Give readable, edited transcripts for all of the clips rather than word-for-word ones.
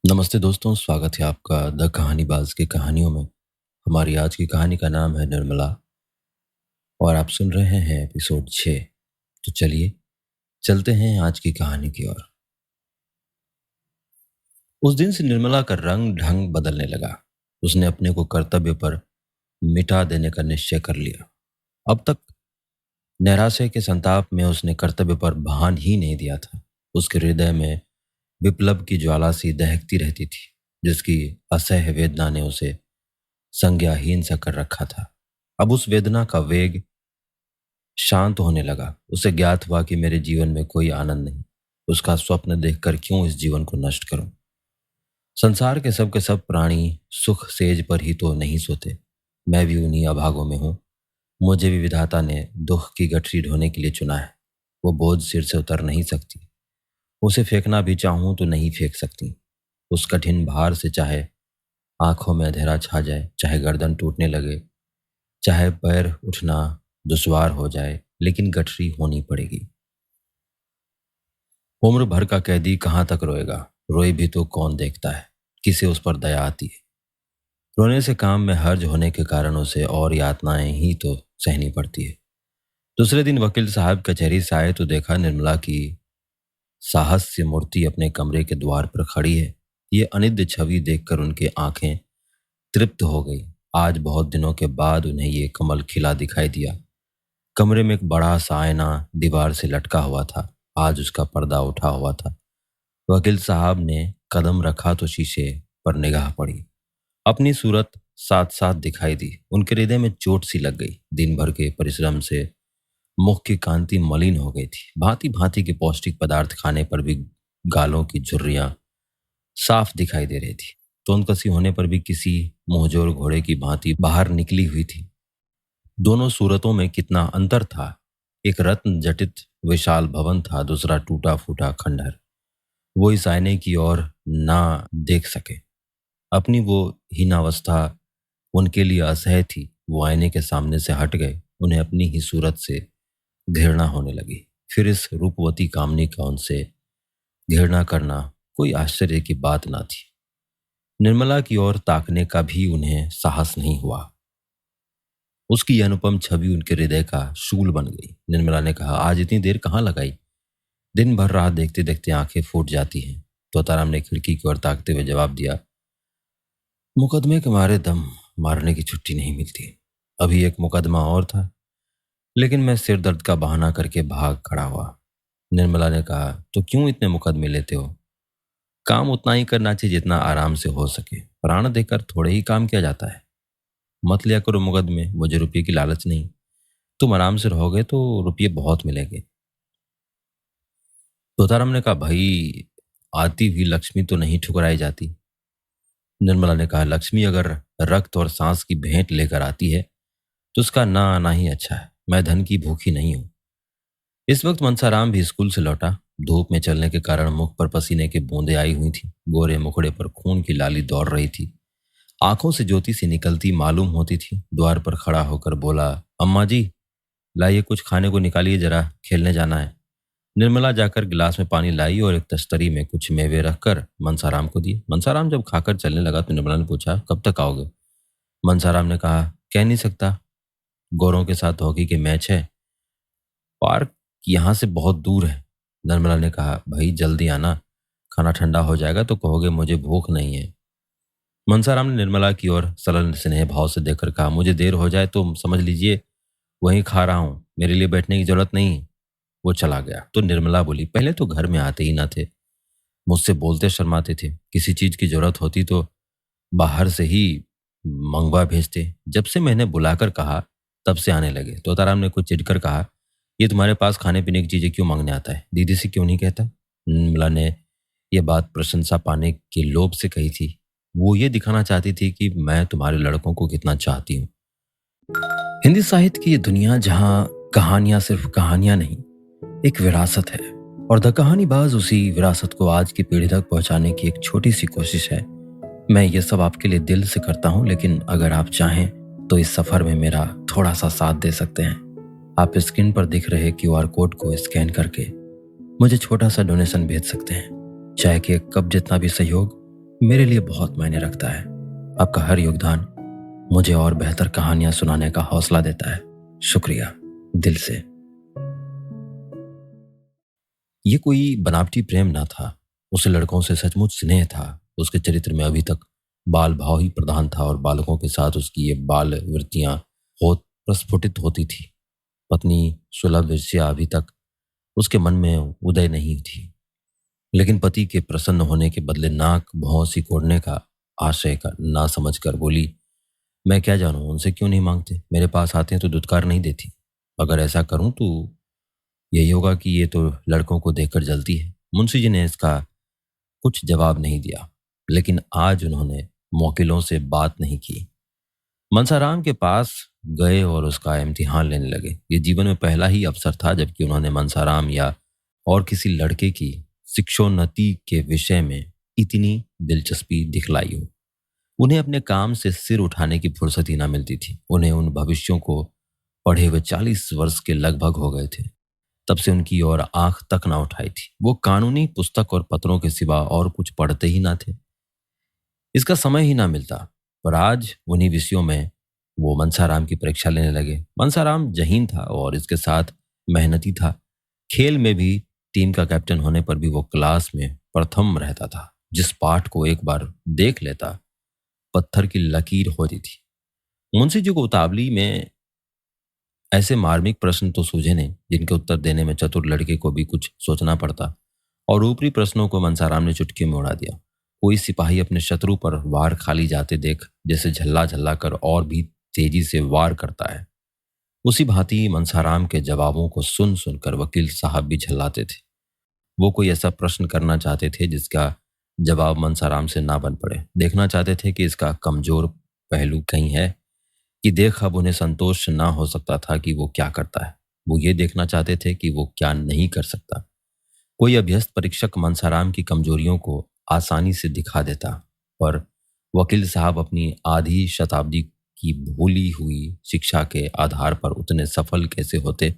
नमस्ते दोस्तों, स्वागत है आपका द कहानीबाज़ की कहानियों में। हमारी आज की कहानी का नाम है निर्मला और आप सुन रहे हैं एपिसोड 6। तो चलिए, चलते हैं आज की कहानी की ओर। उस दिन से निर्मला का रंग-ढंग बदलने लगा। उसने अपने को कर्तव्य पर मिटा देने का निश्चय कर लिया। अब तक नैराश्य के संताप में उसने कर्तव्य पर भान ही नहीं दिया था। उसके हृदय में विप्लव की ज्वाला सी दहकती रहती थी, जिसकी असह्य वेदना ने उसे संज्ञाहीन सा कर रखा था। अब उस वेदना का वेग शांत होने लगा। उसे ज्ञात हुआ कि मेरे जीवन में कोई आनंद नहीं। उसका स्वप्न देखकर क्यों इस जीवन को नष्ट करूं? संसार के सब प्राणी सुख सेज पर ही तो नहीं सोते। मैं भी उन्हीं अभागों में हूं। मुझे भी विधाता ने दुख की गठरी ढोने के लिए चुना है। वो बोझ सिर से उतर नहीं सकती। उसे फेंकना भी चाहूं तो नहीं फेंक सकती। उस कठिन भार से चाहे आंखों में अंधेरा छा जाए, चाहे गर्दन टूटने लगे, चाहे पैर उठना दुश्वार हो जाए, लेकिन गठरी होनी पड़ेगी। उम्र भर का कैदी कहाँ तक रोएगा? रोए भी तो कौन देखता है? किसे उस पर दया आती है? रोने से काम में हर्ज होने के कारण उसे और यातनाएं ही तो सहनी पड़ती है। दूसरे दिन वकील साहब कचहरी से आए तो देखा निर्मला की साहस्य मूर्ति अपने कमरे के द्वार पर खड़ी है। ये अनिद्य छवि देखकर उनकी आंखें तृप्त हो गई। आज बहुत दिनों के बाद उन्हें ये कमल खिला दिखाई दिया। कमरे में एक बड़ा सा आईना दीवार से लटका हुआ था। आज उसका पर्दा उठा हुआ था। वकील साहब ने कदम रखा तो शीशे पर निगाह पड़ी। अपनी सूरत साथ साथ दिखाई दी। उनके हृदय में चोट सी लग गई। दिन भर के परिश्रम से मुख की कांति मलिन हो गई थी। भांति भांति के पौष्टिक पदार्थ खाने पर भी गालों की झुर्रियां साफ दिखाई दे रही थी। तोंदकसी होने पर भी किसी मुंहजोर घोड़े की भांति बाहर निकली हुई थी। दोनों सूरतों में कितना अंतर था। एक रत्न जटित विशाल भवन था, दूसरा टूटा फूटा खंडहर। वो इस आईने की ओर ना देख सके। अपनी वो हीनावस्था उनके लिए असह्य थी। वो आईने के सामने से हट गए। उन्हें अपनी ही सूरत से घृणा होने लगी। फिर इस रूपवती कामनी का उनसे घृणा करना कोई आश्चर्य की बात ना थी। निर्मला की ओर ताकने का भी उन्हें साहस नहीं हुआ। उसकी यह अनुपम छवि उनके हृदय का शूल बन गई। निर्मला ने कहा, आज इतनी देर कहाँ लगाई? दिन भर राह देखते देखते आंखें फूट जाती हैं। तोताराम ने खिड़की की ओर ताकते हुए जवाब दिया, मुकदमे के मारे दम मारने की छुट्टी नहीं मिलती। अभी एक मुकदमा और था, लेकिन मैं सिर दर्द का बहाना करके भाग खड़ा हुआ। निर्मला ने कहा, तो क्यों इतने मुकदमे लेते हो? काम उतना ही करना चाहिए जितना आराम से हो सके। प्राण देकर थोड़े ही काम किया जाता है। मत लिया करो मुकदमे, मुझे रुपये की लालच नहीं। तुम आराम से रहोगे तो रुपये बहुत मिलेंगे। तोताराम ने कहा, भाई, आती हुई लक्ष्मी तो नहीं ठुकराई जाती। निर्मला ने कहा, लक्ष्मी अगर रक्त और सांस की भेंट लेकर आती है तो उसका ना आना ही अच्छा है। मैं धन की भूखी नहीं हूं। इस वक्त मनसाराम भी स्कूल से लौटा। धूप में चलने के कारण मुख पर पसीने की बूंदें आई हुई थी। गोरे मुखड़े पर खून की लाली दौड़ रही थी। आंखों से ज्योति सी निकलती मालूम होती थी। द्वार पर खड़ा होकर बोला, अम्मा जी, लाइए कुछ खाने को निकालिए, जरा खेलने जाना है। निर्मला जाकर गिलास में पानी लाई और एक तस्तरी में कुछ मेवे रखकर मनसाराम को दिए। मनसाराम जब खाकर चलने लगा तो निर्मला ने पूछा, कब तक आओगे? मनसाराम ने कहा, कह नहीं सकता। गोरों के साथ हॉकी के मैच है। पार्क यहाँ से बहुत दूर है। निर्मला ने कहा, भाई जल्दी आना, खाना ठंडा हो जाएगा तो कहोगे मुझे भूख नहीं है। मनसाराम ने निर्मला की ओर सरल स्नेह भाव से देखकर कहा, मुझे देर हो जाए तो समझ लीजिए वहीं खा रहा हूँ, मेरे लिए बैठने की जरूरत नहीं। वो चला गया तो निर्मला बोली, पहले तो घर में आते ही ना थे, मुझसे बोलते शर्माते थे। किसी चीज की जरूरत होती तो बाहर से ही मंगवा भेजते। जब से मैंने बुलाकर कहा तब से आने लगे। तोताराम ने कुछ चिढ़कर कहा, ये तुम्हारे पास खाने पीने की चीजें क्यों मांगने आता है? दीदी से क्यों नहीं कहता? निर्मला ने यह बात प्रशंसा पाने के लोभ से कही थी। वो ये दिखाना चाहती थी कि मैं तुम्हारे लड़कों को कितना चाहती हूँ। हिंदी साहित्य की ये दुनिया जहाँ कहानियां सिर्फ कहानियां नहीं, एक विरासत है, और द कहानीबाज उसी विरासत को आज की पीढ़ी तक पहुंचाने की एक छोटी सी कोशिश है। मैं ये सब आपके लिए दिल से करता हूं, लेकिन अगर आप चाहें तो इस सफर में मेरा थोड़ा सा साथ दे सकते हैं। आप स्क्रीन पर दिख रहे क्यूआर कोड को स्कैन करके मुझे छोटा सा डोनेशन भेज सकते हैं। चाहे कि एक कप जितना भी सहयोग मेरे लिए बहुत मायने रखता है। आपका हर योगदान मुझे और बेहतर कहानियां सुनाने का हौसला देता है। शुक्रिया, दिल से। ये कोई बनावटी प्रेम ना था। उसे लड़कों से सचमुच स्नेह था। उसके चरित्र में अभी तक बाल भाव ही प्रधान था और बालकों के साथ उसकी ये बाल वृत्तियां बहुत प्रस्फुटित होती थी। पत्नी सुलभ ईर्ष्या अभी तक उसके मन में उदय नहीं थी, लेकिन पति के प्रसन्न होने के बदले नाक भौं सिकोड़ने का आशय का ना समझकर बोली, मैं क्या जानूं उनसे क्यों नहीं मांगते, मेरे पास आते हैं तो दुत्कार नहीं देती। अगर ऐसा करूं तो यही होगा कि ये तो लड़कों को देखकर जलती है। मुंशी जी ने इसका कुछ जवाब नहीं दिया, लेकिन आज उन्होंने मौकिलों से बात नहीं की। मनसाराम के पास गए और उसका इम्तिहान लेने लगे। ये जीवन में पहला ही अवसर था जबकि उन्होंने मनसाराम या और किसी लड़के की शिक्षोन्नति के विषय में इतनी दिलचस्पी दिखलाई हो। उन्हें अपने काम से सिर उठाने की फुर्सत ही ना मिलती थी। उन्हें उन भविष्यों को पढ़े हुए 40 वर्ष के लगभग हो गए थे। तब से उनकी ओर आंख तक ना उठाई थी। वो कानूनी पुस्तक और पत्रों के सिवा और कुछ पढ़ते ही ना थे। इसका समय ही ना मिलता। पर आज उन्हीं विषयों में वो मनसाराम की परीक्षा लेने लगे। मनसाराम जहीन था और इसके साथ मेहनती था। खेल में भी टीम का कैप्टन होने पर भी वो क्लास में प्रथम रहता था। जिस पाठ को एक बार देख लेता, पत्थर की लकीर होती थी। मुंशी जी को उतावली में ऐसे मार्मिक प्रश्न तो सूझे नहीं जिनके उत्तर देने में चतुर लड़के को भी कुछ सोचना पड़ता, और ऊपरी प्रश्नों को मनसाराम ने चुटकी में उड़ा दिया। कोई सिपाही अपने शत्रु पर वार खाली जाते देख जैसे झल्ला झल्ला कर और भी तेजी से वार करता है, उसी भांति मनसाराम के जवाबों को सुन सुनकर वकील साहब भी झल्लाते थे। वो कोई ऐसा प्रश्न करना चाहते थे जिसका जवाब मनसाराम से ना बन पड़े। देखना चाहते थे कि इसका कमजोर पहलू कहीं है कि देख अब उन्हें संतोष ना हो सकता था कि वो क्या करता है। वो ये देखना चाहते थे कि वो क्या नहीं कर सकता। कोई अभ्यस्त परीक्षक मनसाराम की कमजोरियों को आसानी से दिखा देता, पर वकील साहब अपनी आधी शताब्दी की भूली हुई शिक्षा के आधार पर उतने सफल कैसे होते।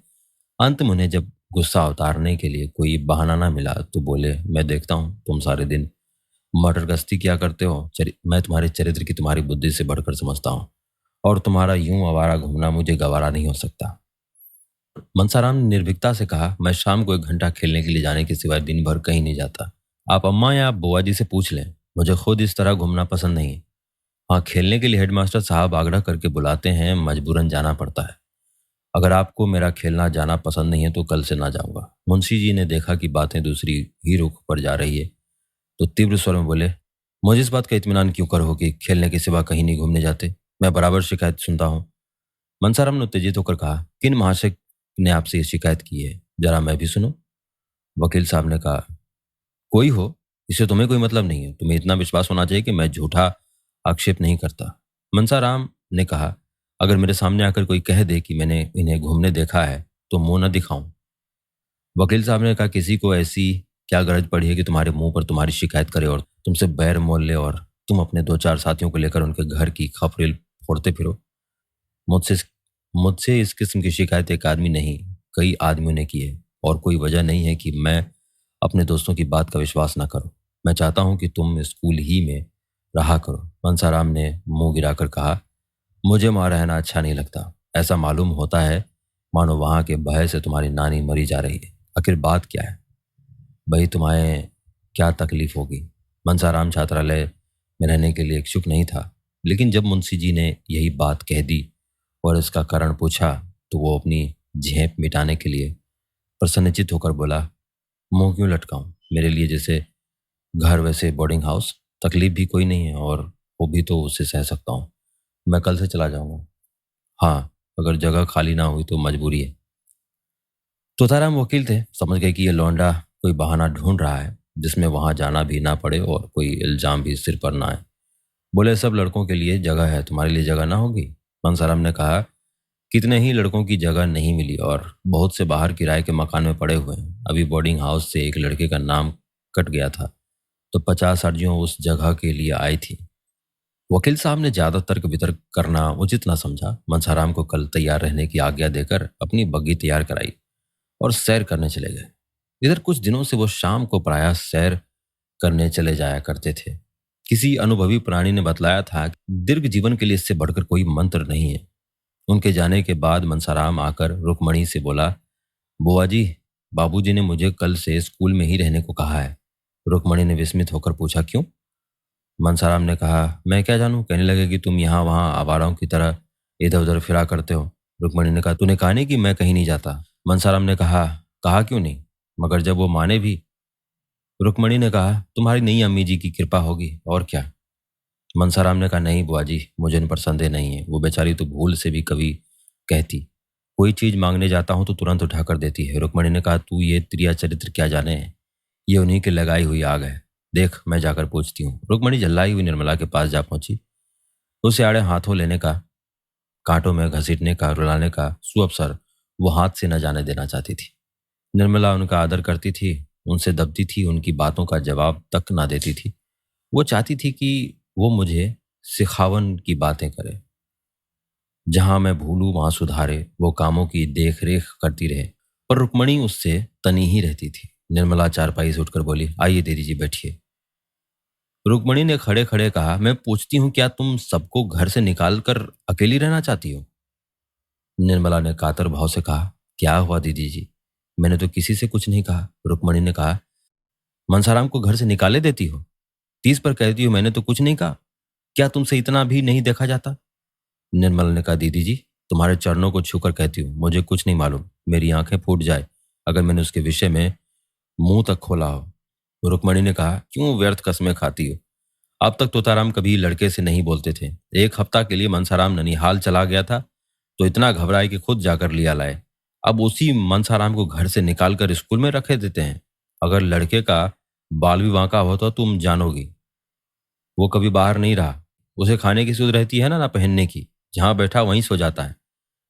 अंत में उन्हें जब गुस्सा उतारने के लिए कोई बहाना ना मिला तो बोले, मैं देखता हूँ तुम सारे दिन मटर गश्ती क्या करते हो। मैं तुम्हारे चरित्र की तुम्हारी बुद्धि से बढ़कर समझता हूँ, और तुम्हारा यूं आवारा घूमना मुझे गवारा नहीं हो सकता। मनसाराम ने निर्भीकता से कहा, मैं शाम को 1 घंटा खेलने के लिए जाने के सिवाय दिन भर कहीं नहीं जाता। आप अम्मा या बुआ जी से पूछ लें, मुझे खुद इस तरह घूमना पसंद नहीं है। हाँ, खेलने के लिए हेडमास्टर साहब आग्रह करके बुलाते हैं, मजबूरन जाना पड़ता है। अगर आपको मेरा खेलना जाना पसंद नहीं है तो कल से ना जाऊंगा। मुंशी जी ने देखा कि बातें दूसरी ही रुख पर जा रही है, तो तीव्र स्वर में बोले, मुझे इस बात का इत्मीनान क्यों कर हो कि खेलने के सिवा कहीं नहीं घूमने जाते। मैं बराबर शिकायत सुनता हूँ। मनसाराम ने उत्तेजित होकर कहा, किन महाशय ने आपसे ये शिकायत की है, जरा मैं भी सुनो। वकील साहब ने कहा, कोई हो, इससे तुम्हें कोई मतलब नहीं है। तुम्हें इतना विश्वास होना चाहिए कि मैं झूठा आक्षेप नहीं करता। मनसाराम ने कहा, अगर मेरे सामने आकर कोई कह दे कि मैंने इन्हें घूमने देखा है तो मुंह न दिखाऊं। वकील साहब ने कहा, किसी को ऐसी क्या गरज पड़ी है कि तुम्हारे मुंह पर तुम्हारी शिकायत करे और तुमसे बैर मोल ले, और तुम अपने 2-4 साथियों को लेकर उनके घर की खपरेल फोड़ते फिरो। मुझसे मुझसे इस किस्म की शिकायत एक आदमी नहीं, कई आदमियों ने की है, और कोई वजह नहीं है कि मैं अपने दोस्तों की बात का विश्वास ना करूं। मैं चाहता हूं कि तुम स्कूल ही में रहा करो। मनसाराम ने मुंह गिराकर कहा, मुझे वहां रहना अच्छा नहीं लगता। ऐसा मालूम होता है मानो वहां के भय से तुम्हारी नानी मरी जा रही है। आखिर बात क्या है भाई, तुम्हें क्या तकलीफ होगी। मनसाराम छात्रालय में रहने के लिए इच्छुक नहीं था, लेकिन जब मुंशी जी ने यही बात कह दी और इसका कारण पूछा तो वो अपनी झेप मिटाने के लिए प्रसन्नचित होकर बोला, मुंह क्यों लटकाऊं, मेरे लिए जैसे घर वैसे बोर्डिंग हाउस। तकलीफ भी कोई नहीं है, और वो भी तो उससे सह सकता हूँ। मैं कल से चला जाऊंगा। हाँ, अगर जगह खाली ना हुई तो मजबूरी है। तोताराम वकील थे, समझ गए कि ये लौंडा कोई बहाना ढूंढ रहा है जिसमें वहां जाना भी ना पड़े और कोई इल्जाम भी सिर पर ना आए। बोले, सब लड़कों के लिए जगह है, तुम्हारे लिए जगह ना होगी। मनसाराम ने कहा, कितने ही लड़कों की जगह नहीं मिली और बहुत से बाहर किराए के मकान में पड़े हुए हैं। अभी बोर्डिंग हाउस से एक लड़के का नाम कट गया था तो 50 अर्जियां उस जगह के लिए आई थी। वकील साहब ने ज्यादा तर्क वितर्क करना उचित ना समझा। मनसाराम को कल तैयार रहने की आज्ञा देकर अपनी बग्गी तैयार कराई और सैर करने चले गए। इधर कुछ दिनों से वो शाम को प्रायः सैर करने चले जाया करते थे। किसी अनुभवी प्राणी ने बतलाया था कि दीर्घ जीवन के लिए इससे बढ़कर कोई मंत्र नहीं है। उनके जाने के बाद मनसाराम आकर रुक्मणी से बोला, बुआ जी, बाबूजी ने मुझे कल से स्कूल में ही रहने को कहा है। रुक्मणी ने विस्मित होकर पूछा, क्यों? मनसाराम ने कहा, मैं क्या जानूं, कहने लगे कि तुम यहाँ वहाँ आवाराओं की तरह इधर उधर फिरा करते हो। रुक्मणी ने कहा, तूने कहा नहीं कि मैं कहीं नहीं जाता। मनसाराम ने कहा, कहा क्यों नहीं, मगर जब वो माने भी। रुक्मणी ने कहा, तुम्हारी नई अम्मी जी की कृपा होगी और क्या। मनसाराम ने कहा, नहीं बुआ जी, मुझे इन पर संदेह नहीं है। वो बेचारी तो भूल से भी कभी कहती, कोई चीज मांगने जाता हूं तो तुरंत उठा कर देती है। रुक्मणी ने कहा, तू ये त्रिया चरित्र क्या जाने है, ये उन्हीं की लगाई हुई आग है। देख, मैं जाकर पूछती हूँ। रुक्मणी जल्लाई हुई निर्मला के पास जा पहुंची। उसे आड़े हाथों लेने का, कांटों में घसीटने का, रुलाने का सुअवसर वो हाथ से न जाने देना चाहती थी। निर्मला उनका आदर करती थी, उनसे दबती थी, उनकी बातों का जवाब तक ना देती थी। वो चाहती थी कि वो मुझे सिखावन की बातें करे, जहां मैं भूलूं वहां सुधारे, वो कामों की देख रेख करती रहे। पर रुक्मणी उससे तनी ही रहती थी। निर्मला चारपाई से उठकर बोली, आइए दीदी जी, बैठिए। रुक्मणी ने खड़े खड़े कहा, मैं पूछती हूँ, क्या तुम सबको घर से निकाल कर अकेली रहना चाहती हो? निर्मला ने कातर भाव से कहा, क्या हुआ दीदी जी, मैंने तो किसी से कुछ नहीं कहा। रुक्मणी ने कहा, मनसाराम को घर से निकाले देती हो, 30 पर कहती हो मैंने तो कुछ नहीं कहा, क्या तुमसे इतना भी नहीं देखा जाता? निर्मला ने कहा, दीदी जी, तुम्हारे चरणों को छूकर कहती हूँ, मुझे कुछ नहीं मालूम। मेरी आंखें फूट जाए अगर मैंने उसके विषय में मुंह तक खोला हो। रुक्मणी ने कहा, क्यों व्यर्थ कस्में खाती हो? अब तक तोताराम कभी लड़के से नहीं बोलते थे। एक हफ्ता के लिए मनसाराम ननिहाल चला गया था तो इतना घबराए कि खुद जाकर लिया लाए। अब उसी मनसाराम को घर से निकाल कर स्कूल में रखे देते हैं। अगर लड़के का बाल भी वांका हो तो तुम जानोगी। वो कभी बाहर नहीं रहा, उसे खाने की सुध रहती है ना पहनने की, जहां बैठा वहीं सो जाता है।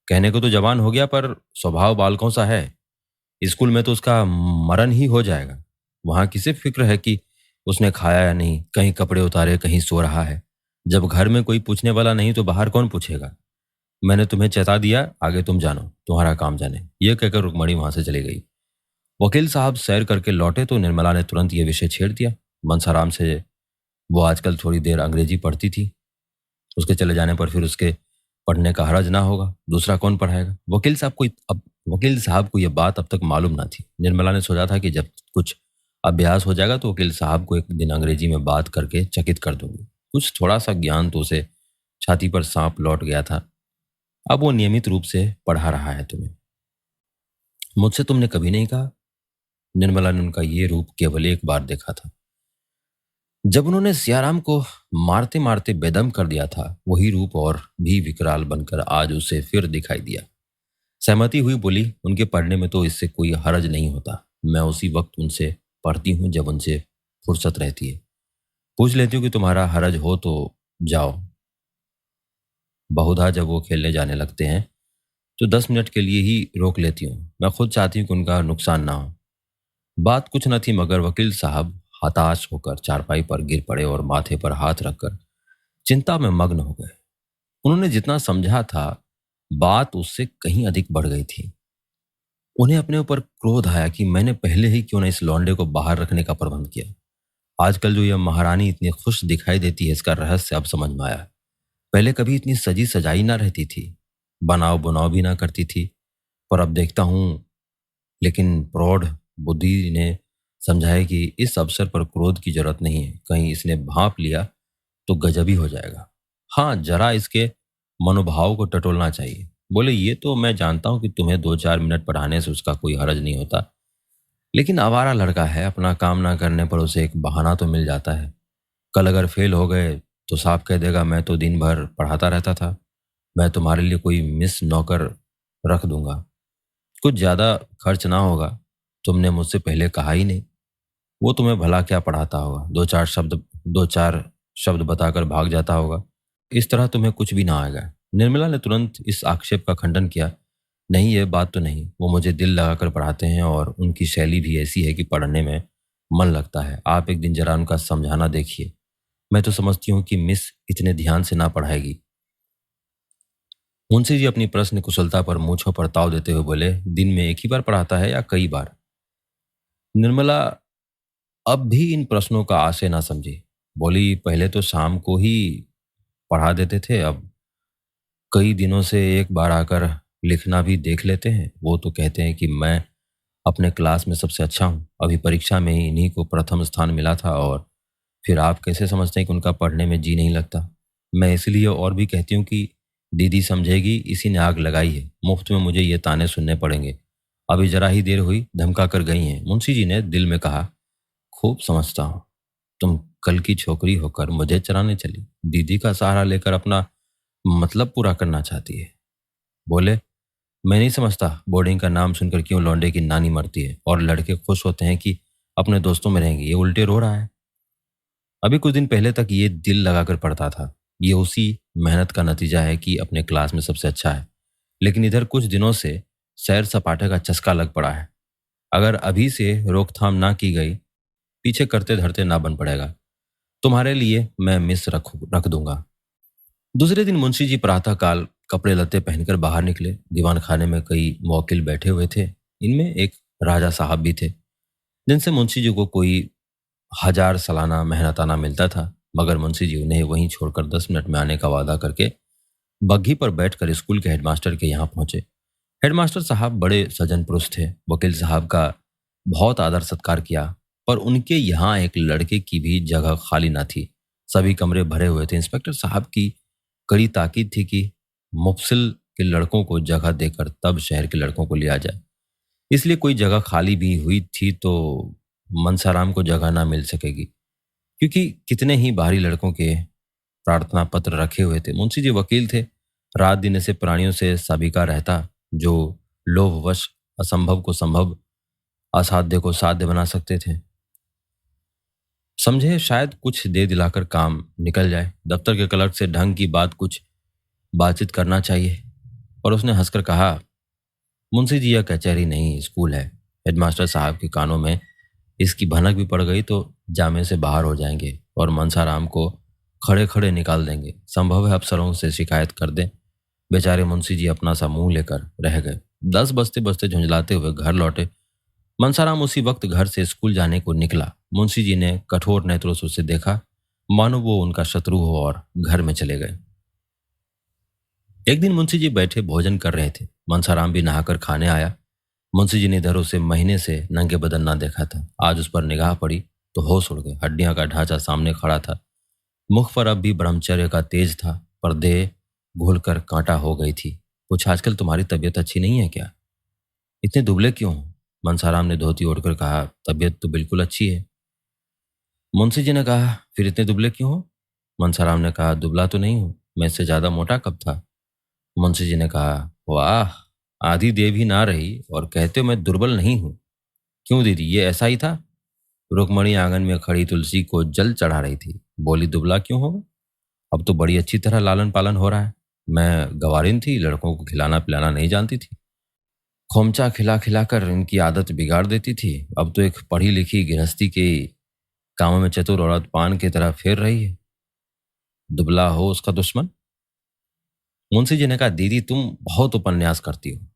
कहने को तो जवान हो गया पर स्वभाव बालकों सा है। स्कूल में तो उसका मरण ही हो जाएगा। वहां किसे फिक्र है कि उसने खाया या नहीं, कहीं कपड़े उतारे, कहीं सो रहा है। जब घर में कोई पूछने वाला नहीं तो बाहर कौन पूछेगा? मैंने तुम्हें चेता दिया, आगे तुम जानो, तुम्हारा काम जाने। ये कहकर रुक्मणी वहां से चली गई। वकील साहब सैर करके लौटे तो निर्मला ने तुरंत ये विषय छेड़ दिया। मनसाराम से वो आजकल थोड़ी देर अंग्रेजी पढ़ती थी, उसके चले जाने पर फिर उसके पढ़ने का हरज ना होगा, दूसरा कौन पढ़ाएगा? वकील साहब को यह बात अब तक मालूम ना थी। निर्मला ने सोचा था कि जब कुछ अभ्यास हो जाएगा तो वकील साहब को एक दिन अंग्रेजी में बात करके चकित कर दूंगी। कुछ थोड़ा सा ज्ञान तो उसे छाती पर सांप लौट गया था। अब वो नियमित रूप से पढ़ा रहा है तुम्हें। मुझसे तुमने कभी नहीं कहा। निर्मला ने उनका ये रूप केवल एक बार देखा था, जब उन्होंने सियाराम को मारते मारते बेदम कर दिया था। वही रूप और भी विकराल बनकर आज उसे फिर दिखाई दिया। सहमति हुई, बोली, उनके पढ़ने में तो इससे कोई हरज नहीं होता। मैं उसी वक्त उनसे पढ़ती हूँ जब उनसे फुर्सत रहती है। पूछ लेती हूँ कि तुम्हारा हरज हो तो जाओ। बहुधा जब वो खेलने जाने लगते हैं तो 10 मिनट के लिए ही रोक लेती हूँ। मैं खुद चाहती हूँ कि उनका नुकसान ना हो। बात कुछ न थी मगर वकील साहब हताश होकर चारपाई पर गिर पड़े और माथे पर हाथ रखकर चिंता में मग्न हो गए। उन्होंने जितना समझा था, बात उससे कहीं अधिक बढ़ गई थी। उन्हें अपने ऊपर क्रोध आया कि मैंने पहले ही क्यों न इस लौंडे को बाहर रखने का प्रबंध किया। आजकल जो यह महारानी इतनी खुश दिखाई देती है, इसका रहस्य अब समझ में आया। पहले कभी इतनी सजी सजाई ना रहती थी, बनाव बुनाव भी ना करती थी, पर अब देखता हूं। लेकिन प्रौढ़ बुद्धि ने समझाया कि इस अवसर पर क्रोध की जरूरत नहीं है। कहीं इसने भांप लिया तो गजब ही हो जाएगा। हाँ, जरा इसके मनोभाव को टटोलना चाहिए। बोले, ये तो मैं जानता हूं कि तुम्हें 2-4 मिनट पढ़ाने से उसका कोई हरज नहीं होता, लेकिन आवारा लड़का है, अपना काम ना करने पर उसे एक बहाना तो मिल जाता है। कल अगर फेल हो गए तो साफ कह देगा, मैं तो दिन भर पढ़ाता रहता था, मैं तुम्हारे लिए कोई मिस नौकर रख दूंगा, कुछ ज्यादा खर्च ना होगा, तुमने मुझसे पहले कहा ही नहीं। वो तुम्हें भला क्या पढ़ाता होगा, दो चार शब्द बताकर भाग जाता होगा। इस तरह तुम्हें कुछ भी ना आएगा। निर्मला ने तुरंत इस आक्षेप का खंडन किया, नहीं, ये बात तो नहीं। वो मुझे दिल लगाकर पढ़ाते हैं और उनकी शैली भी ऐसी है कि पढ़ने में मन लगता है। आप एक दिन जरा उनका समझाना देखिए। मैं तो समझती हूँ कि मिस इतने ध्यान से ना पढ़ाएगी। मुंशी जी अपनी प्रश्न कुशलता पर मूंछों पर ताव देते हुए बोले, दिन में एक ही बार पढ़ाता है या कई बार? निर्मला अब भी इन प्रश्नों का आशय ना समझी। बोली, पहले तो शाम को ही पढ़ा देते थे, अब कई दिनों से एक बार आकर लिखना भी देख लेते हैं। वो तो कहते हैं कि मैं अपने क्लास में सबसे अच्छा हूँ। अभी परीक्षा में ही इन्हीं को प्रथम स्थान मिला था और फिर आप कैसे समझते हैं कि उनका पढ़ने में जी नहीं लगता? मैं इसलिए और भी कहती हूँ कि दीदी समझेगी, इसी ने आग लगाई है। मुफ्त में मुझे ये ताने सुनने पड़ेंगे। अभी ज़रा ही देर हुई, धमका कर गई हैं। मुंशी जी ने दिल में कहा, खूब समझता हूँ। तुम कल की छोकरी होकर मुझे चराने चली। दीदी का सहारा लेकर अपना मतलब पूरा करना चाहती है। बोले, मैं नहीं समझता बोर्डिंग का नाम सुनकर क्यों लौंडे की नानी मरती है और लड़के खुश होते हैं कि अपने दोस्तों में रहेंगे। ये उल्टे रो रहा है। अभी कुछ दिन पहले तक ये दिल लगाकर पढ़ता था। ये उसी मेहनत का नतीजा है कि अपने क्लास में सबसे अच्छा है। लेकिन इधर कुछ दिनों से सैर सपाटे का चस्का लग पड़ा है। अगर अभी से रोकथाम ना की गई, पीछे करते धरते ना बन पड़ेगा। तुम्हारे लिए मैं मिस रख दूंगा। दूसरे दिन मुंशी जी प्रातःकाल कपड़े लत्ते पहनकर बाहर निकले। दीवान खाने में कई मौकिल बैठे हुए थे। इनमें एक राजा साहब भी थे, जिनसे मुंशी जी को कोई 1000 सालाना मेहनताना मिलता था। मगर मुंशी जी उन्हें वहीं छोड़कर 10 मिनट में आने का वादा करके बग्घी पर बैठकर स्कूल के हेडमास्टर के यहाँ पहुंचे। हेडमास्टर साहब बड़े सज्जन पुरुष थे। वकील साहब का बहुत आदर सत्कार किया, पर उनके यहाँ एक लड़के की भी जगह खाली ना थी। सभी कमरे भरे हुए थे। इंस्पेक्टर साहब की कड़ी ताकीद थी कि मुफसिल के लड़कों को जगह देकर तब शहर के लड़कों को लिया जाए। इसलिए कोई जगह खाली भी हुई थी तो मनसाराम को जगह ना मिल सकेगी, क्योंकि कितने ही बाहरी लड़कों के प्रार्थना पत्र रखे हुए थे। मुंशी जी वकील थे। रात दिन ऐसे प्राणियों से सभी का रहता जो लोभवश असंभव को संभव, असाध्य को साध्य बना सकते थे। समझे शायद कुछ दे दिलाकर काम निकल जाए। दफ्तर के क्लर्क से ढंग की कुछ बातचीत करना चाहिए। और उसने हंसकर कहा, मुंशी जी यह कचहरी नहीं स्कूल है। हेडमास्टर साहब के कानों में इसकी भनक भी पड़ गई तो जामे से बाहर हो जाएंगे और मनसाराम को खड़े खड़े निकाल देंगे। संभव है अफसरों से शिकायत कर दें। बेचारे मुंशी जी अपना सा मुंह लेकर रह गए। 10 बजते बजते झुंझलाते हुए घर लौटे। मनसाराम उसी वक्त घर से स्कूल जाने को निकला। मुंशी जी ने कठोर नेत्रों से उसे देखा, मानो वो उनका शत्रु हो, और घर में चले गए। एक दिन मुंशी जी बैठे भोजन कर रहे थे। मनसाराम भी नहाकर खाने आया। मुंशी जी ने इधर उसे महीने से नंगे बदन ना देखा था। आज उस पर निगाह पड़ी तो होश उड़ गए। हड्डियां का ढांचा सामने खड़ा था। मुख पर अब भी ब्रह्मचर्य का तेज था, पर देह घुलकर कांटा हो गई थी। कुछ आजकल तुम्हारी तबीयत अच्छी नहीं है क्या? इतने दुबले क्यों हो? मनसाराम ने धोती ओढ़कर कहा, तबीयत तो बिल्कुल अच्छी है। मुंशी जी ने कहा, फिर इतने दुबले क्यों हो? मनसाराम ने कहा, दुबला तो नहीं हूं, मैं इससे ज्यादा मोटा कब था? मुंशी जी ने कहा, वाह, आधी देह भी ना रही और कहते हो मैं दुर्बल नहीं हूं। क्यों दीदी, ये ऐसा ही था? रुक्मणी आंगन में खड़ी तुलसी को जल चढ़ा रही थी। बोली, दुबला क्यों होगा? अब तो बड़ी अच्छी तरह लालन पालन हो रहा है। मैं गवारिन थी, लड़कों को खिलाना पिलाना नहीं जानती थी। खोमचा खिला खिला कर इनकी आदत बिगाड़ देती थी। अब तो एक पढ़ी लिखी गृहस्थी के कामों में चतुर औरत पान की तरह फेर रही है। दुबला हो उसका दुश्मन। मुंशी जी ने कहा, दीदी तुम बहुत उपन्यास करती हो।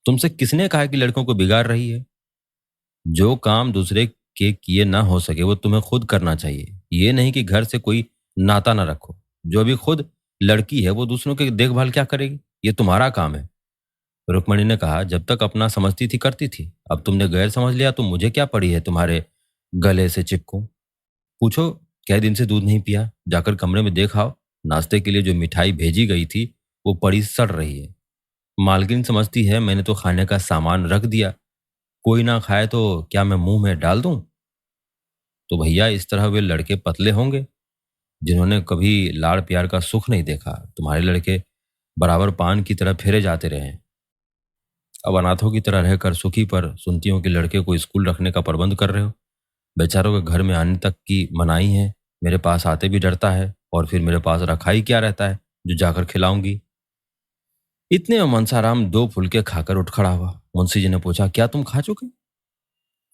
तुमसे किसने कहा कि लड़कों को बिगाड़ रही है? जो काम दूसरे के किए ना हो सके वो तुम्हें खुद करना चाहिए। ये नहीं कि घर से कोई नाता ना रखो। जो अभी खुद लड़की है वो दूसरों की देखभाल क्या करेगी? ये तुम्हारा काम है। रुक्मणी ने कहा, जब तक अपना समझती थी करती थी, अब तुमने गैर समझ लिया तो मुझे क्या पड़ी है तुम्हारे गले से चिपकूं? पूछो, कै दिन से दूध नहीं पिया? जाकर कमरे में देखाओ। नाश्ते के लिए जो मिठाई भेजी गई थी वो पड़ी सड़ रही है। मालकिन समझती है मैंने तो खाने का सामान रख दिया, कोई ना खाए तो क्या मैं मुंह में डाल दूं? तो भैया इस तरह वे लड़के पतले होंगे जिन्होंने कभी लाड़ प्यार का सुख नहीं देखा। तुम्हारे लड़के बराबर पान की तरह फेरे जाते रहे। अब अनाथों की तरह रहकर सुखी पर सुनतियों के लड़के को स्कूल रखने का प्रबंध कर रहे हो। बेचारों के घर में आने तक की मनाही है। मेरे पास आते भी डरता है, और फिर मेरे पास रखा ही क्या रहता है जो जाकर खिलाऊंगी? इतने में मनसाराम 2 फुलके खाकर उठ खड़ा हुआ। मुंशी जी ने पूछा, क्या तुम खा चुके?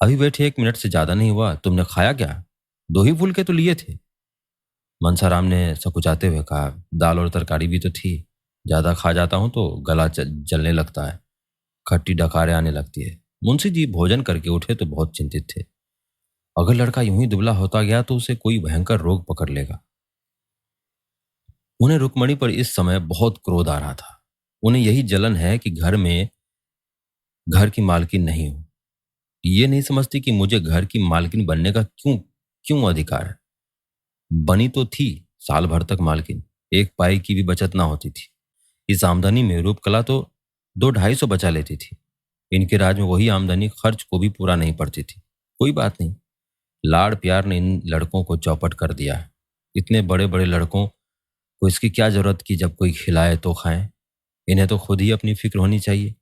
अभी बैठे 1 मिनट से ज्यादा नहीं हुआ, तुमने खाया क्या? 2 ही फुलके तो लिए थे। मनसाराम ने सकुचाते हुए कहा, दाल और तरकारी भी तो थी। ज्यादा खा जाता हूं तो गला जलने लगता है, खट्टी डकारें आने लगती है। मुंशी जी भोजन करके उठे तो बहुत चिंतित थे। अगर लड़का यूं ही दुबला होता गया तो उसे कोई भयंकर रोग पकड़ लेगा। उन्हें रुक्मणी पर इस समय बहुत क्रोध आ रहा था। उन्हें यही जलन है कि घर की मालकिन नहीं हूं। ये नहीं समझती कि मुझे घर की मालकिन बनने का क्यों क्यों अधिकार है। बनी तो थी साल भर तक मालकिन, एक पाई की भी बचत ना होती थी। इस आमदनी में रूपकला तो 2-250 बचा लेती थी। इनके राज में वही आमदनी खर्च को भी पूरा नहीं पड़ती थी। कोई बात नहीं, लाड़ प्यार ने इन लड़कों को चौपट कर दिया है। इतने बड़े बड़े लड़कों को इसकी क्या जरूरत कि जब कोई खिलाए तो खाएं। इन्हें तो खुद ही अपनी फिक्र होनी चाहिए।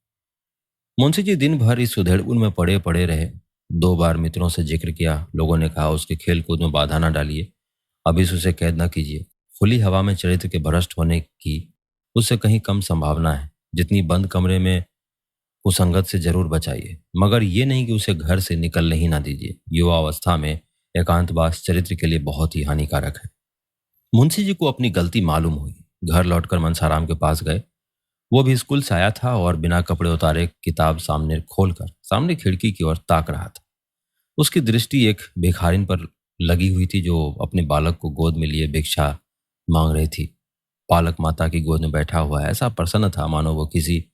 मुंशी जी दिन भर इस उधेड़बुन में पड़े पड़े रहे। 2 बार मित्रों से जिक्र किया। लोगों ने कहा उसके खेल कूद में बाधा न डालिए, अभी से उसे कैद न कीजिए। खुली हवा में चरित्र के भ्रष्ट होने की उससे कहीं कम संभावना है जितनी बंद कमरे में कुसंगत से जरूर बचाइए, मगर ये नहीं कि उसे घर से निकलने ही ना दीजिए। युवा अवस्था में एकांतवास चरित्र के लिए बहुत ही हानिकारक है। मुंशी जी को अपनी गलती मालूम हुई। घर लौटकर मनसाराम के पास गए। वो भी स्कूल से आया था और बिना कपड़े उतारे किताब सामने खोलकर सामने खिड़की की ओर ताक रहा था। उसकी दृष्टि एक भिखारिन पर लगी हुई थी जो अपने बालक को गोद में लिए भिक्षा मांग रही थी। बालक माता की गोद में बैठा हुआ है, ऐसा प्रसन्न था मानो वो किसी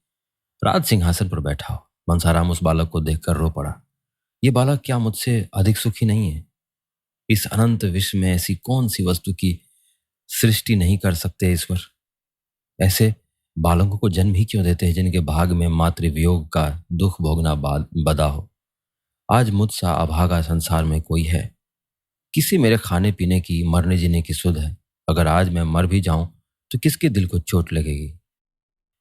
राज सिंहासन पर बैठा हो। मनसाराम उस बालक को देखकर रो पड़ा। ये बालक क्या मुझसे अधिक सुखी नहीं है? इस अनंत विश्व में ऐसी कौन सी वस्तु की सृष्टि नहीं कर सकते ईश्वर? ऐसे बालकों को जन्म ही क्यों देते हैं जिनके भाग में मातृ वियोग का दुख भोगना बदा हो? आज मुझसा अभागा संसार में कोई है? किसी मेरे खाने पीने की मरने जीने की सुध है? अगर आज मैं मर भी जाऊं तो किसके दिल को चोट लगेगी?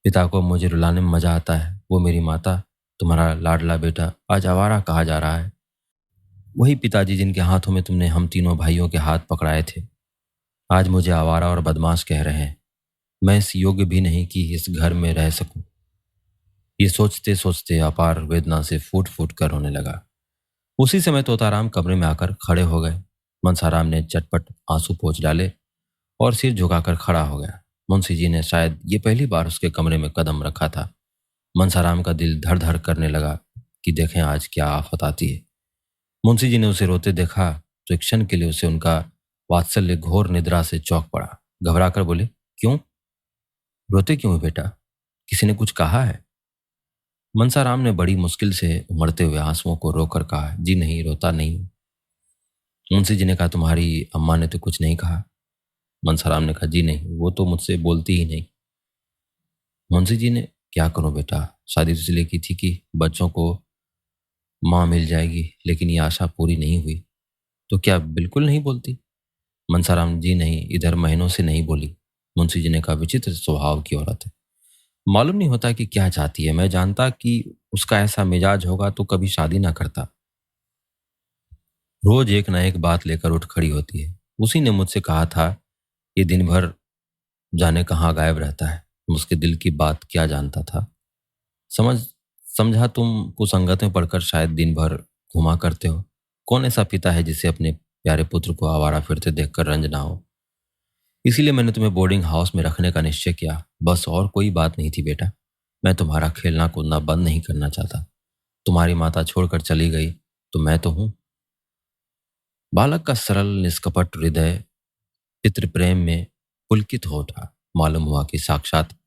पिता को मुझे रुलाने में मजा आता है। वो मेरी माता, तुम्हारा लाडला बेटा आज आवारा कहा जा रहा है। वही पिताजी जिनके हाथों में तुमने हम तीनों भाइयों के हाथ पकड़ाए थे, आज मुझे आवारा और बदमाश कह रहे हैं। मैं इस योग्य भी नहीं कि इस घर में रह सकूं। ये सोचते सोचते अपार वेदना से फूट फूट कर रोने लगा। उसी समय तोताराम कमरे में आकर खड़े हो गए। मनसाराम ने चटपट आंसू पोंछ डाले और सिर झुकाकर खड़ा हो गया। मुंशी जी ने शायद ये पहली बार उसके कमरे में कदम रखा था। मनसाराम का दिल धड़ धड़ करने लगा कि देखें आज क्या आफत आती है। मुंशी जी ने उसे रोते देखा तो एक क्षण के लिए उसे उनका वात्सल्य घोर निद्रा से चौंक पड़ा। घबरा कर बोले, क्यों रोते क्यों हो बेटा? किसी ने कुछ कहा है? मनसाराम ने बड़ी मुश्किल से उमड़ते हुए आंसुओं को रोकर कहा, जी नहीं, रोता नहीं हूं। मुंशी जी ने कहा, तुम्हारी अम्मा ने तो कुछ नहीं कहा? मनसाराम ने कहा, जी नहीं, वो तो मुझसे बोलती ही नहीं। मुंशी जी ने, क्या करूं बेटा, शादी तो इसलिए की थी कि बच्चों को माँ मिल जाएगी, लेकिन ये आशा पूरी नहीं हुई। तो क्या बिल्कुल नहीं बोलती? मनसाराम, जी नहीं, इधर महीनों से नहीं बोली। मुंशी जी ने कहा, विचित्र स्वभाव की औरत है, मालूम नहीं होता कि क्या चाहती है। मैं जानता कि उसका ऐसा मिजाज होगा तो कभी शादी ना करता। रोज एक ना एक बात लेकर उठ खड़ी होती है। उसी ने मुझसे कहा था, ये दिन भर जाने कहाँ गायब रहता है। उसके दिल की बात क्या जानता था? समझ समझा तुम कुसंगत में पड़कर शायद दिन भर घुमा करते हो। कौन ऐसा पिता है जिसे अपने प्यारे पुत्र को आवारा फिरते देखकर रंज ना हो? इसीलिए मैंने तुम्हें बोर्डिंग हाउस में रखने का निश्चय किया, बस और कोई बात नहीं थी बेटा। मैं तुम्हारा खेलना कूदना बंद नहीं करना चाहता। तुम्हारी माता छोड़कर चली गई तो मैं तो हूं। बालक का सरल निष्कपट हृदय पितृ प्रेम में पुलकित हो उठा। मालूम हुआ कि साक्षात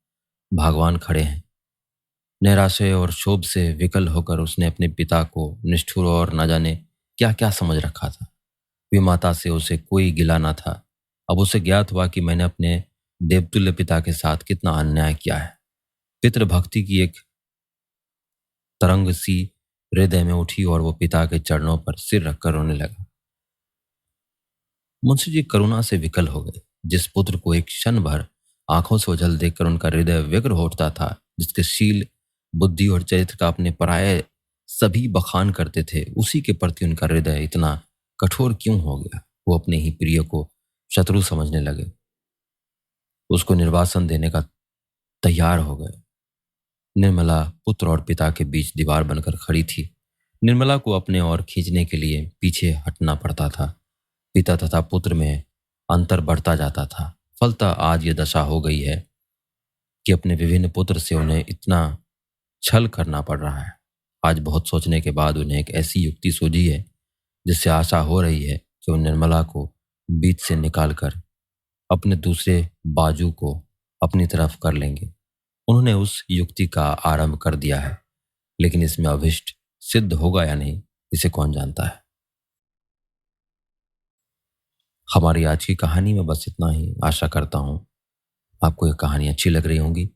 भगवान खड़े हैं। निराशय और क्षोभ से विकल होकर उसने अपने पिता को निष्ठुर और न जाने क्या क्या समझ रखा था। विमाता से उसे कोई गिला न था। अब उसे ज्ञात हुआ कि मैंने अपने देवतुल्य पिता के साथ कितना अन्याय किया है। पितृभक्ति की एक तरंग सी हृदय में उठी और वो पिता के चरणों पर सिर रखकर रोने लगा। मुंशी जी करुणा से विकल हो गए। जिस पुत्र को एक क्षण भर आंखों से ओझल देखकर उनका हृदय व्यग्र हो उठता था, जिसके शील बुद्धि और चरित्र का अपने पराये सभी बखान करते थे, उसी के प्रति उनका हृदय इतना कठोर क्यों हो गया? वो अपने ही प्रिय को शत्रु समझने लगे, उसको निर्वासन देने का तैयार हो गए। निर्मला पुत्र और पिता के बीच दीवार बनकर खड़ी थी। निर्मला को अपने ओर खींचने के लिए पीछे हटना पड़ता था। पिता तथा पुत्र में अंतर बढ़ता जाता था। फलतः आज ये दशा हो गई है कि अपने विभिन्न पुत्र से उन्हें इतना छल करना पड़ रहा है। आज बहुत सोचने के बाद उन्हें एक ऐसी युक्ति सूझी है जिससे आशा हो रही है कि वो निर्मला को बीच से निकालकर अपने दूसरे बाजू को अपनी तरफ कर लेंगे। उन्होंने उस युक्ति का आरंभ कर दिया है, लेकिन इसमें अभिष्ट सिद्ध होगा या नहीं, इसे कौन जानता है। हमारी आज की कहानी में बस इतना ही। आशा करता हूँ आपको ये कहानी अच्छी लग रही होंगी।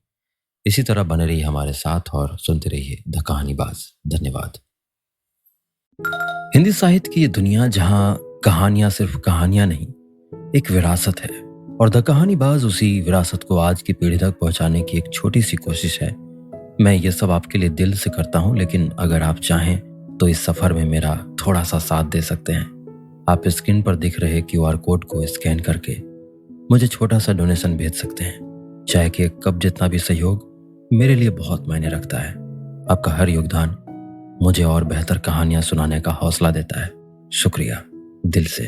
इसी तरह बने रहिए हमारे साथ और सुनते रहिए द कहानीबाज। धन्यवाद। हिंदी साहित्य की ये दुनिया जहाँ कहानियां सिर्फ कहानियां नहीं, एक विरासत है, और द कहानीबाज उसी विरासत को आज की पीढ़ी तक पहुंचाने की एक छोटी सी कोशिश है। मैं ये सब आपके लिए दिल से करता हूं, लेकिन अगर आप चाहें तो इस सफर में मेरा थोड़ा सा साथ दे सकते हैं। आप स्क्रीन पर दिख रहे क्यूआर कोड को स्कैन करके मुझे छोटा सा डोनेशन भेज सकते हैं। चाहे कि एक कप जितना भी सहयोग मेरे लिए बहुत मायने रखता है। आपका हर योगदान मुझे और बेहतर कहानियां सुनाने का हौसला देता है। शुक्रिया दिल से।